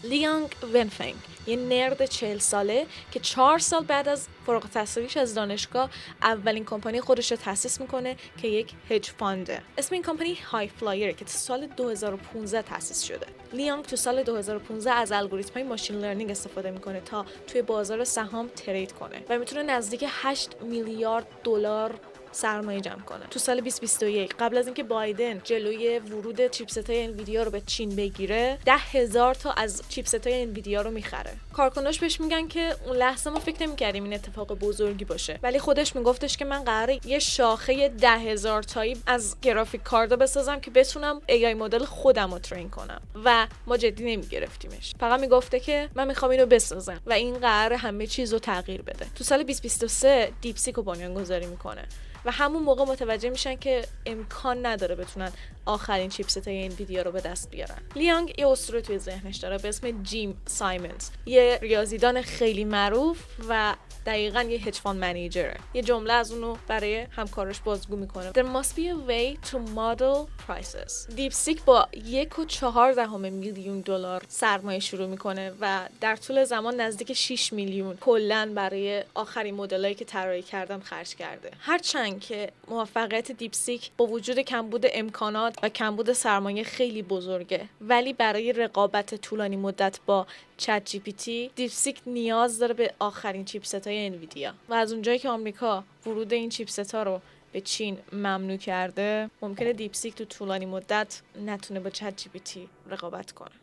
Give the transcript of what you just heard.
لیانگ ونفنگ، یه نرد 40 ساله که 4 سال بعد از فارغ التحصیلیش از دانشگاه اولین کمپانی خودش رو تأسیس میکنه که یک هج فانده. اسم این کمپانی های فلایر که تو سال 2015 تأسیس شده. لیانگ تو سال 2015 از الگوریتم‌های ماشین لرنینگ استفاده میکنه تا توی بازار سهام ترید کنه و میتونه نزدیک 8 میلیارد دلار سرمایه جمع کنه. تو سال 2021 قبل از اینکه بایدن جلوی ورود چیپست‌های انویدیا رو به چین بگیره، 10,000 تا از چیپست‌های انویدیا رو میخره. کارکناش بهش میگن که اون لحظه ما فکر نمی‌کردیم این اتفاق بزرگی باشه، ولی خودش میگفتش که من قراره یه شاخه 10,000 تایی از گرافیک کاردا بسازم که بتونم AI مدل خودم رو ترین کنم و ما جدی نمیگرفتیمش. فقط میگفته که من میخوام اینو بسازم و این قراره همه چیز رو تغییر بده. تو سال 2023 دیپسیک رو بنیانگذاری میکنه و همون موقع متوجه میشن که امکان نداره بتونن آخرین چیپستای انویدیا رو به دست بیارن. لیانگ یه اسطوره توی ذهنش داره به اسم جیم سایمنز، یه ریاضیدان خیلی معروف و دقیقاً یه هج فاند منیجره. یه جمله از اونو برای همکارش بازگو میکنه. There must be a way to model prices. دیپسیک با 1.4 میلیون دلار سرمایه شروع میکنه و در طول زمان نزدیک 6 میلیون کلاً برای آخرین مدلایی که طراحی کردن خرج کرده. هرچند که موفقیت دیپسیک با وجود کمبود امکانات و کمبود سرمایه خیلی بزرگه، ولی برای رقابت طولانی مدت با چت جی پی تی دیپسیک نیاز داره به آخرین چیپست‌های انویدیا و از اونجایی که آمریکا ورود این چیپست‌ها رو به چین ممنوع کرده، ممکنه دیپسیک تو طولانی مدت نتونه با چت جی پی تی رقابت کنه.